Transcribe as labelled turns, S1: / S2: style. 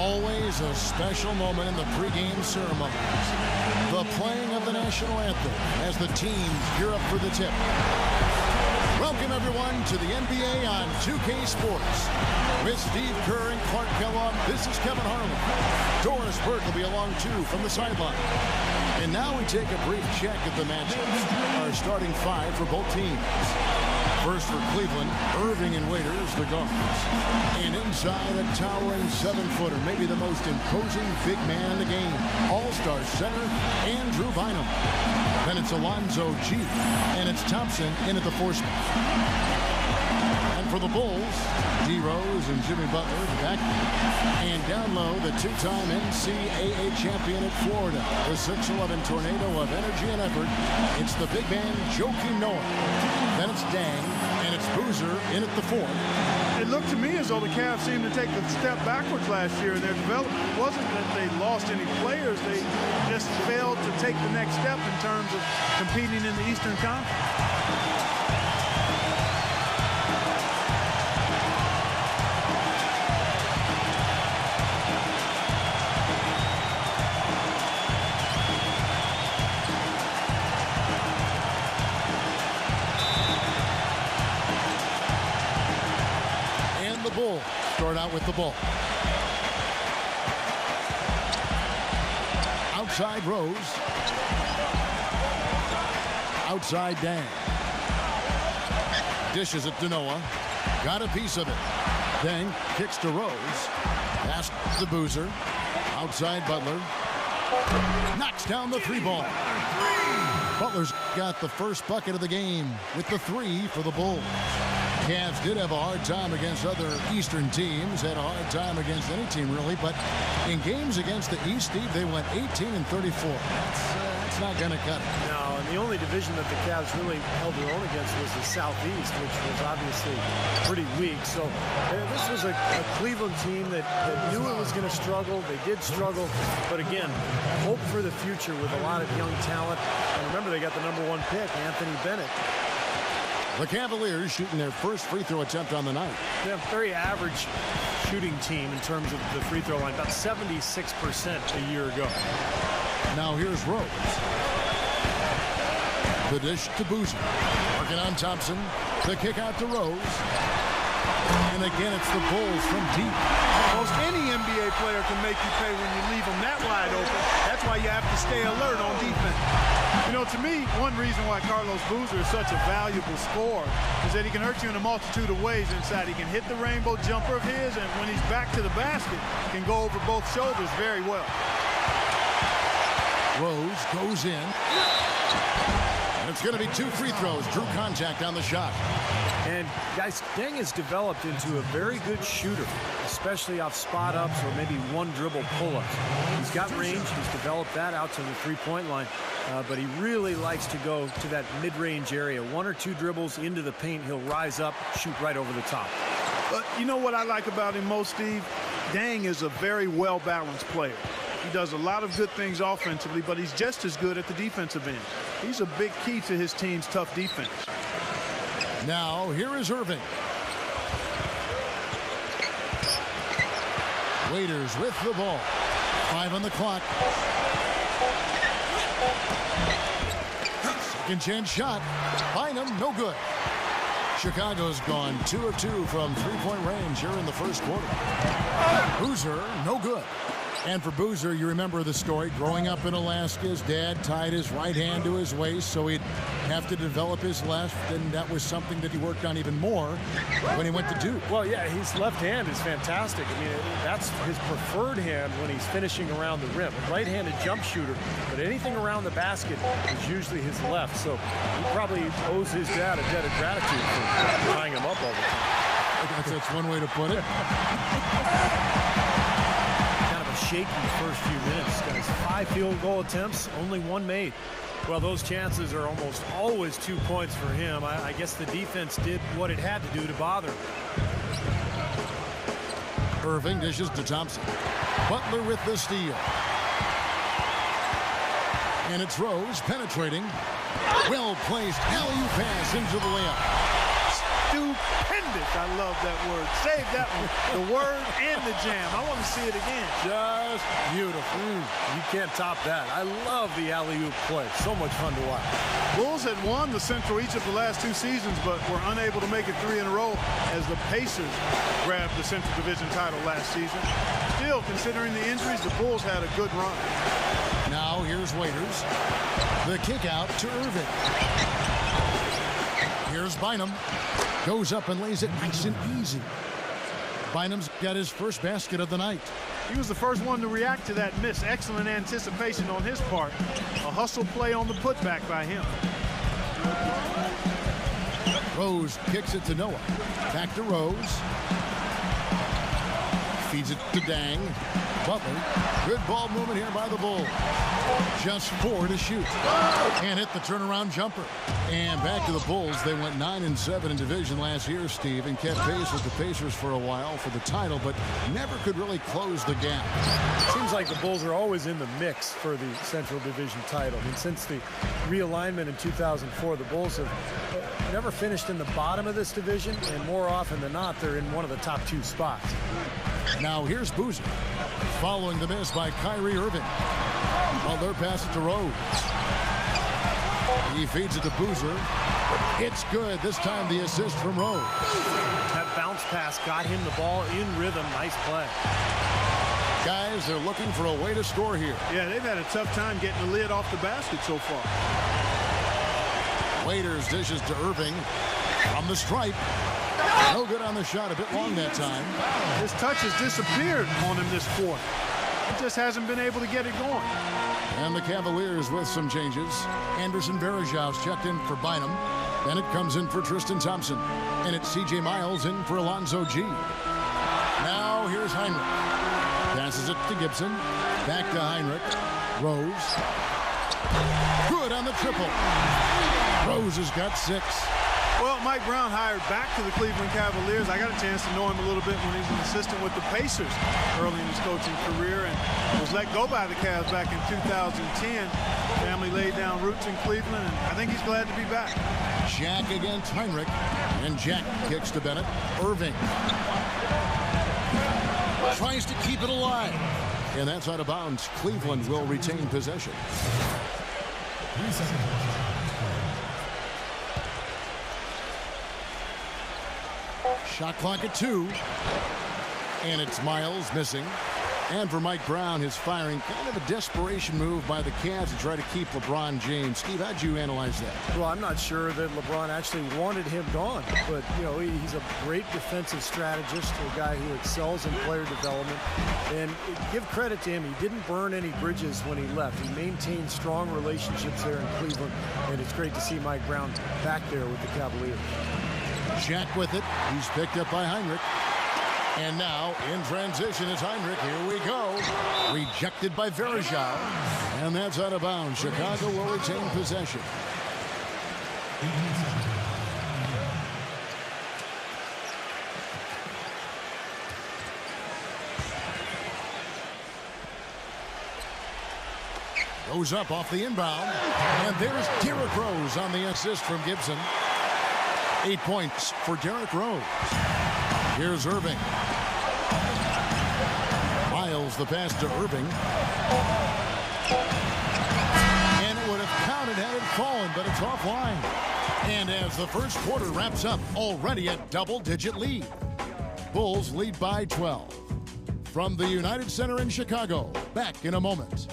S1: Always a special moment in the pregame ceremonies. The playing of the national anthem as the teams gear up for the tip. Welcome, everyone, to the NBA on 2K Sports. With Steve Kerr and Clark Kellogg, this is Kevin Harlan. Doris Burke will be along, too, from the sideline. And now we take a brief check at the matchups. Our starting five for both teams. First for Cleveland, Irving and Waiters, the guards. And inside a towering 7-footer, maybe the most imposing big man in the game. All-star center, Andrew Bynum. Then it's Alonzo G. And it's Thompson in at the 4 spot. And for the Bulls, D. Rose and Jimmy Butler back. And down low, the two-time NCAA champion at Florida. The 6'11 tornado of energy and effort. It's the big man, Joakim Noah. Then it's Dang, and it's Boozer in at the 4.
S2: It looked to me as though the Cavs seemed to take a step backwards last year in their development. It wasn't that they lost any players. They just failed to take the next step in terms of competing in the Eastern Conference.
S1: Start out with the ball. Outside Rose. Outside Dang. Dishes it to Noah. Got a piece of it. Dang kicks to Rose. Pass to Boozer. Outside Butler. Knocks down the 3 ball. Butler's got the first bucket of the game with the 3 for the Bulls. Cavs did have a hard time against other Eastern teams, had a hard time against any team really, but in games against the East, Steve, they went 18-34. That's not going to cut it.
S3: No, and the only division that the Cavs really held their own against was the Southeast, which was obviously pretty weak. So this was a Cleveland team that knew it was going to struggle. They did struggle, but again, hope for the future with a lot of young talent. And remember, they got the #1 pick, Anthony Bennett.
S1: The Cavaliers shooting their first free throw attempt on the night.
S3: They're a very average shooting team in terms of the free throw line, about 76% a year ago.
S1: Now here's Rose. The dish to Boozer. Working on Thompson. The kick out to Rose. And again, it's the Bulls from deep.
S2: Almost any NBA player can make you pay when you leave them that wide open. That's why you have to stay alert on defense. You know, to me, one reason why Carlos Boozer is such a valuable scorer is that he can hurt you in a multitude of ways inside. He can hit the rainbow jumper of his, and when he's back to the basket, can go over both shoulders very well.
S1: Rose goes in. And it's going to be 2 free throws. Drew contact on the shot.
S3: And, guys, Deng has developed into a very good shooter, especially off spot-ups or maybe one dribble pull-ups. He's got range. He's developed that out to the three-point line. But he really likes to go to that mid-range area. 1 or 2 dribbles into the paint. He'll rise up, shoot right over the top.
S2: But you know what I like about him most, Steve? Deng is a very well-balanced player. He does a lot of good things offensively, but he's just as good at the defensive end. He's a big key to his team's tough defense.
S1: Now, here is Irving. Waiters with the ball. 5 on the clock. Second chance shot. Bynum, no good. Chicago's gone 2 of 2 from three-point range here in the first quarter. Boozer, no good. And for Boozer, you remember the story. Growing up in Alaska, his dad tied his right hand to his waist so he'd have to develop his left, and that was something that he worked on even more when he went to Duke.
S3: Well, yeah, his left hand is fantastic. I mean, that's his preferred hand when he's finishing around the rim. A right-handed jump shooter, but anything around the basket is usually his left. So he probably owes his dad a debt of gratitude for tying him up all the time.
S1: That's one way to put it.
S3: Shaky first few minutes. Got his 5 field goal attempts, only 1 made. Well, those chances are almost always 2 points for him. I guess the defense did what it had to do to bother him.
S1: Irving dishes to Thompson. Butler with the steal. And it's Rose penetrating. Well placed alley-oop pass into the layup.
S2: Stupendous Tremendous. I love that word. Save that one. The word and the jam. I want to see it again.
S3: Just beautiful. You can't top that. I love the alley-oop play. So much fun to watch.
S2: Bulls had won the Central each of the last 2 seasons, but were unable to make it 3 in a row as the Pacers grabbed the Central Division title last season. Still, considering the injuries, the Bulls had a good run.
S1: Now here's Waiters. The kick out to Irving. Here's Bynum. Goes up and lays it nice and easy. Bynum's got his first basket of the night.
S2: He was the first one to react to that miss. Excellent anticipation on his part. A hustle play on the putback by him.
S1: Rose kicks it to Noah. Back to Rose. Feeds it to Dang. Butler. Good ball movement here by the Bulls. Just 4 to shoot. And hit the turnaround jumper. And back to the Bulls. They went 9-7 in division last year, Steve, and kept pace with the Pacers for a while for the title, but never could really close the gap.
S3: Seems like the Bulls are always in the mix for the Central Division title. I mean, since the realignment in 2004, the Bulls have never finished in the bottom of this division, and more often than not, they're in one of the top 2 spots.
S1: Now here's Boozer, following the miss by Kyrie Irving. Butler passes it to Rose. He feeds it to Boozer. It's good. This time the assist from Rose.
S3: That bounce pass got him the ball in rhythm. Nice play.
S1: Guys, they're looking for a way to score here.
S2: Yeah, they've had a tough time getting the lid off the basket so far.
S1: Waiters dishes to Irving from the stripe. No good on the shot, a bit long that time.
S2: His touch has disappeared on him this quarter. He just hasn't been able to get it going.
S1: And the Cavaliers with some changes. Anderson Varejao checked in for Bynum. Bennett comes in for Tristan Thompson. And it's C.J. Miles in for Alonzo G. Now here's Heinrich. Passes it to Gibson. Back to Heinrich. Rose. Good on the triple. Rose has got 6.
S2: Well, Mike Brown hired back to the Cleveland Cavaliers. I got a chance to know him a little bit when he was an assistant with the Pacers early in his coaching career and was let go by the Cavs back in 2010. Family laid down roots in Cleveland, and I think he's glad to be back.
S1: Jack against Heinrich, and Jack kicks to Bennett. Irving tries to keep it alive, and that's out of bounds. Cleveland will retain possession. Shot clock at 2. And it's Miles missing. And for Mike Brown, his firing, kind of a desperation move by the Cavs to try to keep LeBron James. Steve, how'd you analyze that?
S3: Well, I'm not sure that LeBron actually wanted him gone. But, you know, he's a great defensive strategist, a guy who excels in player development. And give credit to him. He didn't burn any bridges when he left. He maintained strong relationships there in Cleveland. And it's great to see Mike Brown back there with the Cavaliers.
S1: Jack with it. He's picked up by Heinrich. And now, in transition, it's Heinrich. Here we go. Rejected by Varejao. And that's out of bounds. Chicago will retain possession. Goes up off the inbound. And there's Derrick Rose on the assist from Gibson. 8 points for Derrick Rose. Here's Irving. Miles the pass to Irving. And it would have counted had it fallen, but it's offline. And as the first quarter wraps up, already a double-digit lead. Bulls lead by 12. From the United Center in Chicago, back in a moment.